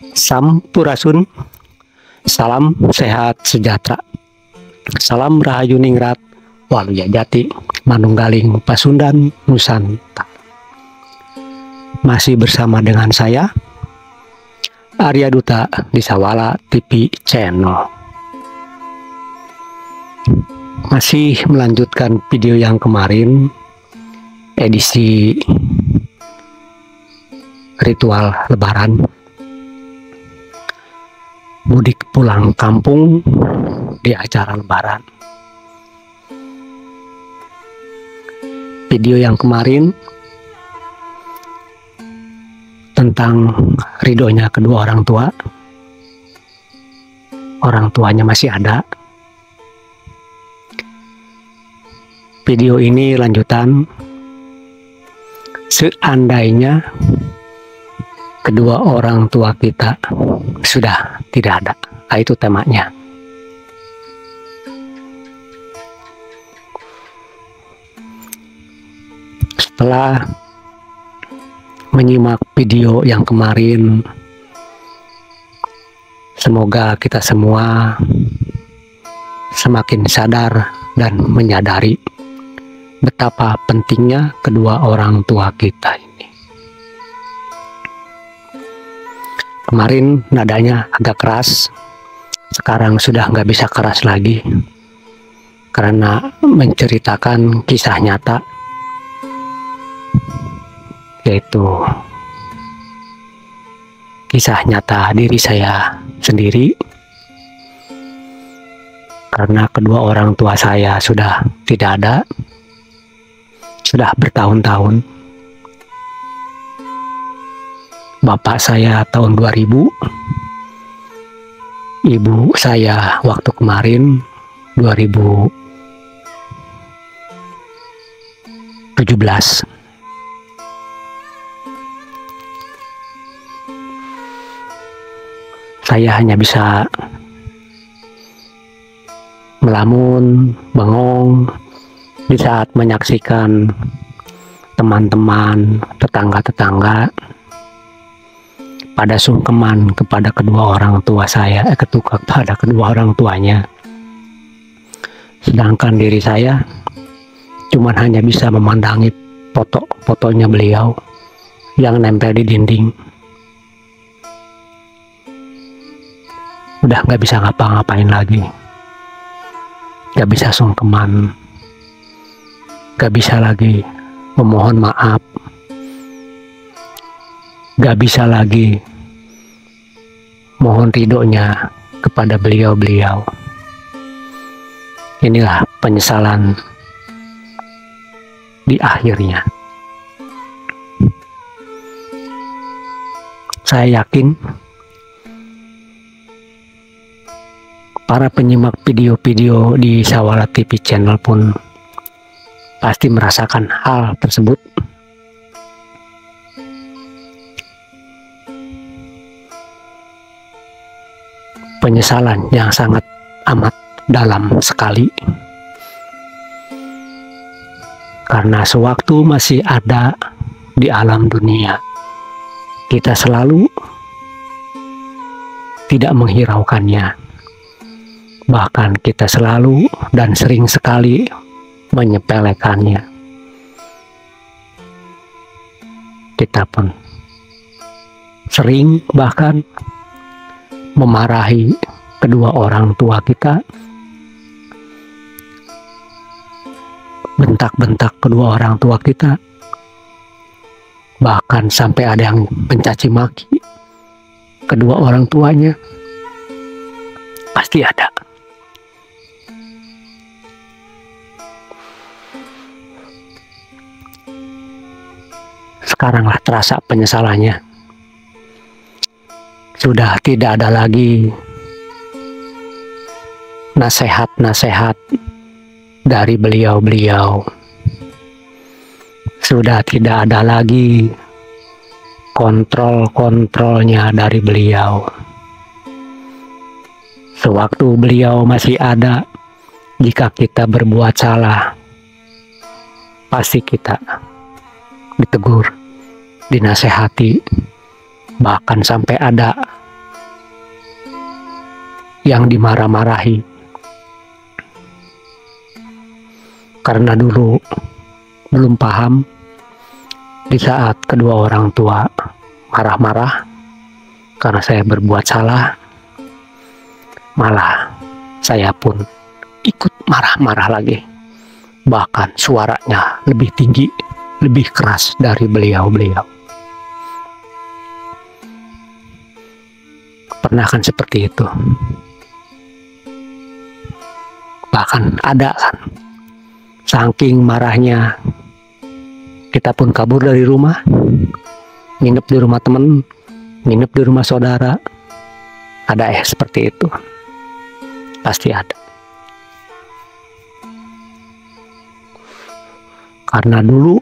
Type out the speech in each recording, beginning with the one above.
Sampurasun, salam sehat sejahtera, salam rahayu ningrat, waluya jati, manunggaling pasundan Nusantara. Masih bersama dengan saya, Arya Duta di Sawala TV Channel. Masih melanjutkan video yang kemarin, edisi ritual Lebaran, mudik pulang kampung di acara Lebaran. Video yang kemarin tentang ridhonya kedua orang tua. Orang tuanya masih ada. Video ini lanjutan. Seandainya kedua orang tua kita sudah tidak ada. Nah, itu temanya. Setelah menyimak video yang kemarin, semoga kita semua semakin sadar dan menyadari betapa pentingnya kedua orang tua kita ini. Kemarin nadanya agak keras, sekarang sudah nggak bisa keras lagi karena menceritakan kisah nyata, yaitu kisah nyata diri saya sendiri. Karena kedua orang tua saya sudah tidak ada, sudah bertahun-tahun. Bapak saya tahun 2000, ibu saya waktu kemarin 2017. Saya hanya bisa melamun, bengong di saat menyaksikan teman-teman, tetangga-tetangga pada sungkeman kepada kedua orang tua saya, kepada kedua orang tuanya. Sedangkan diri saya cuman hanya bisa memandangi foto-fotonya beliau yang nempel di dinding. Udah nggak bisa ngapa-ngapain lagi, nggak bisa sungkeman, nggak bisa lagi memohon maaf, nggak bisa lagi mohon ridhonya kepada beliau-beliau. Inilah penyesalan di akhirnya. Saya yakin para penyimak video-video di Sawala TV Channel pun pasti merasakan hal tersebut. Penyesalan yang sangat amat dalam sekali. Karena sewaktu masih ada di alam dunia, kita selalu tidak menghiraukannya. Bahkan kita selalu dan sering sekali menyepelekannya. Kita pun sering bahkan memarahi kedua orang tua kita, bentak-bentak kedua orang tua kita, bahkan sampai ada yang mencaci maki kedua orang tuanya. Pasti ada. Sekaranglah terasa penyesalannya. Sudah tidak ada lagi nasihat-nasihat dari beliau-beliau. Sudah tidak ada lagi kontrol-kontrolnya dari beliau. Sewaktu beliau masih ada, jika kita berbuat salah, pasti kita ditegur, dinasehati, bahkan sampai ada yang dimarah-marahi. Karena dulu belum paham, di saat kedua orang tua marah-marah karena saya berbuat salah, malah saya pun ikut marah-marah lagi. Bahkan suaranya lebih tinggi, lebih keras dari beliau-beliau. Pernah kan seperti itu? Bahkan ada kan, saking marahnya kita pun kabur dari rumah, nginep di rumah temen, nginep di rumah saudara. Ada seperti itu, pasti ada. Karena dulu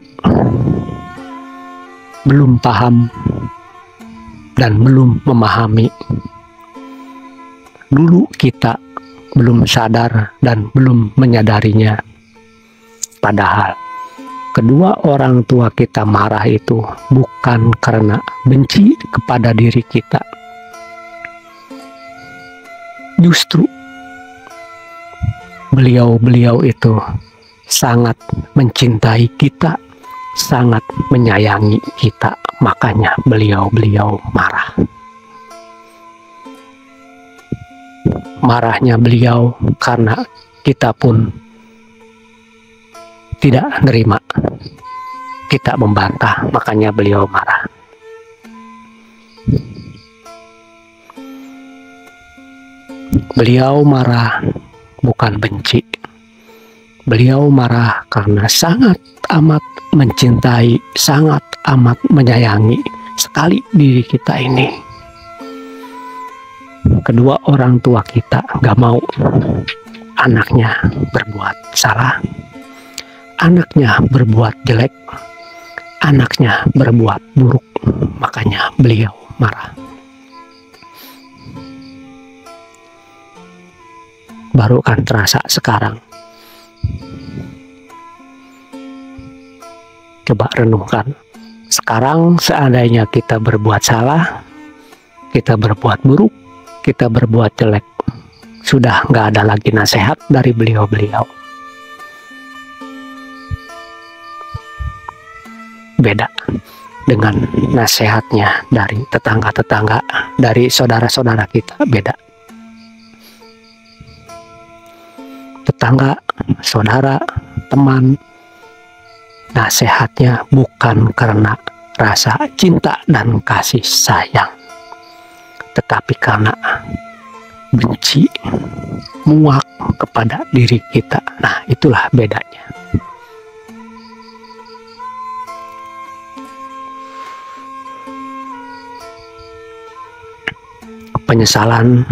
belum paham dan belum memahami. Dulu kita belum sadar dan belum menyadarinya. Padahal kedua orang tua kita marah itu bukan karena benci kepada diri kita. Justru beliau-beliau itu sangat mencintai kita, sangat menyayangi kita. Makanya beliau-beliau marah. Marahnya beliau karena kita pun tidak nerima, kita membantah, makanya beliau marah. Beliau marah bukan benci. Beliau marah karena sangat amat mencintai, sangat amat menyayangi sekali diri kita ini. Kedua orang tua kita gak mau anaknya berbuat salah, anaknya berbuat jelek, anaknya berbuat buruk. Makanya beliau marah. Baru kan terasa sekarang. Coba renungkan. Sekarang seandainya kita berbuat salah, kita berbuat buruk, kita berbuat jelek, sudah nggak ada lagi nasihat dari beliau-beliau. Beda dengan nasihatnya dari tetangga-tetangga, dari saudara-saudara kita, beda. Tetangga, saudara, teman, nasihatnya bukan karena rasa cinta dan kasih sayang, tetapi karena benci, muak kepada diri kita. Nah, itulah bedanya. Penyesalan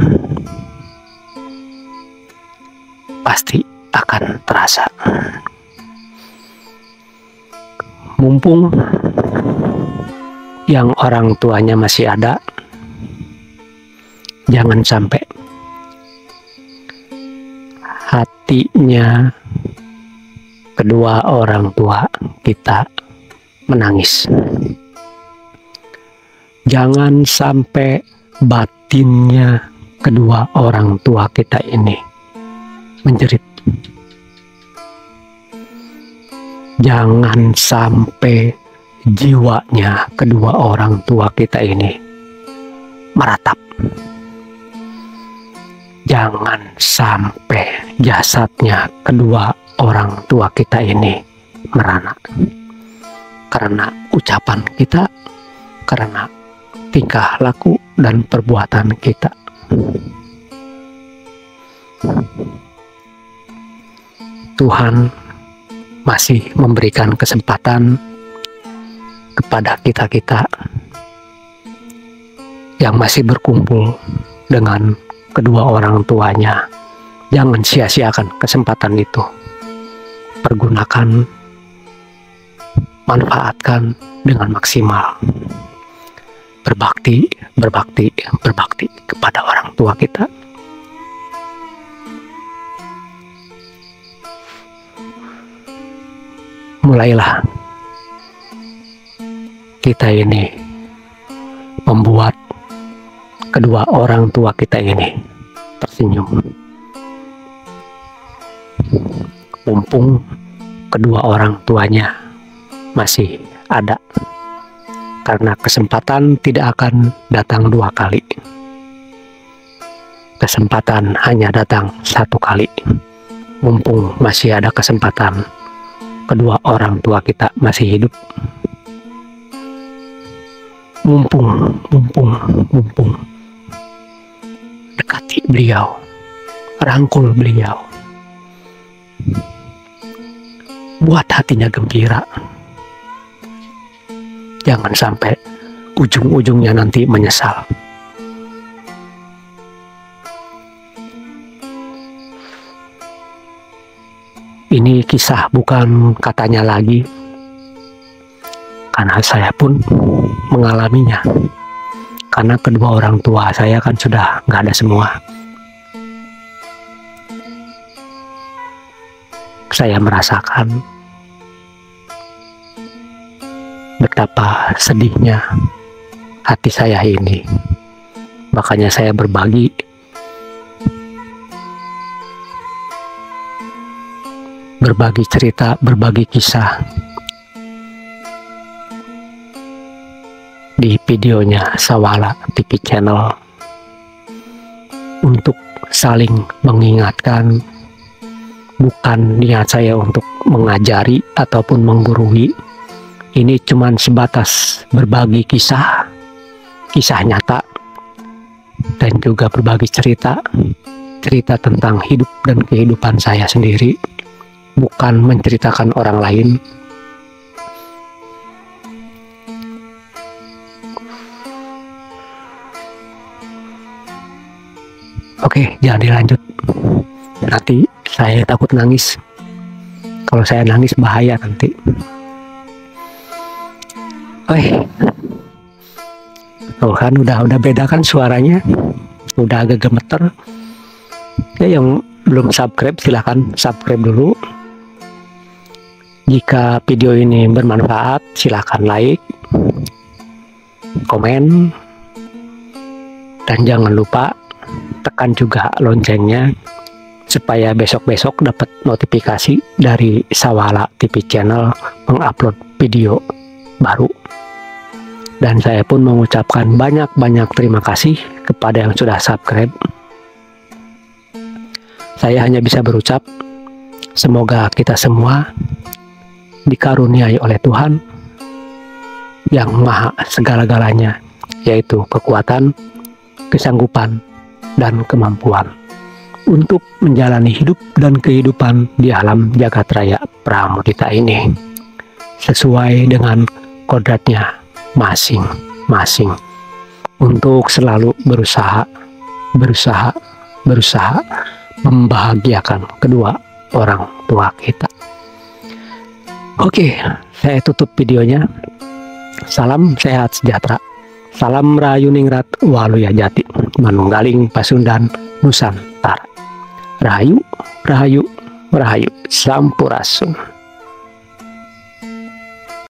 pasti akan terasa. Mumpung yang orang tuanya masih ada, jangan sampai hatinya kedua orang tua kita menangis. Jangan sampai batinnya kedua orang tua kita ini menjerit. Jangan sampai jiwanya kedua orang tua kita ini meratap. Jangan sampai jasadnya kedua orang tua kita ini merana. Karena ucapan kita, karena tingkah laku dan perbuatan kita. Tuhan masih memberikan kesempatan kepada kita-kita yang masih berkumpul dengan kedua orang tuanya. Jangan sia-siakan kesempatan itu. Pergunakan, manfaatkan dengan maksimal. Berbakti, berbakti, berbakti kepada orang tua kita. Mulailah kita ini membuat kedua orang tua kita ini tersenyum. Mumpung kedua orang tuanya masih ada, karena kesempatan tidak akan datang dua kali. Kesempatan hanya datang satu kali. Mumpung masih ada kesempatan, kedua orang tua kita masih hidup. Mumpung dekati beliau, rangkul beliau, buat hatinya gembira. Jangan sampai ujung-ujungnya nanti menyesal. Ini kisah bukan katanya lagi, karena saya pun mengalaminya. Karena kedua orang tua saya kan sudah nggak ada semua. Saya merasakan betapa sedihnya hati saya ini. Makanya saya berbagi cerita, berbagi kisah di videonya Sawala TV Channel untuk saling mengingatkan. Bukan niat saya untuk mengajari ataupun menggurui. Ini cuman sebatas berbagi kisah nyata, dan juga berbagi cerita tentang hidup dan kehidupan saya sendiri, bukan menceritakan orang lain. Oke, jangan dilanjut, nanti saya takut nangis. Kalau saya nangis bahaya nanti. Oh kan udah beda kan suaranya, udah agak gemeter. Ya, yang belum subscribe silahkan subscribe dulu. Jika video ini bermanfaat silahkan like, komen, dan jangan lupa tekan juga loncengnya supaya besok-besok dapat notifikasi dari Sawala TV Channel mengupload video baru. Dan saya pun mengucapkan banyak-banyak terima kasih kepada yang sudah subscribe. Saya hanya bisa berucap, semoga kita semua dikaruniai oleh Tuhan yang maha segala-galanya, yaitu kekuatan, kesanggupan, dan kemampuan untuk menjalani hidup dan kehidupan di alam jagat raya Pramudita ini sesuai dengan kodratnya masing-masing, untuk selalu berusaha membahagiakan kedua orang tua kita. Oke, saya tutup videonya. Salam sehat sejahtera, salam rahayu ningrat waluya jati, manunggaling pasundan Nusantara. Rahayu, rahayu, rahayu, sampurasun.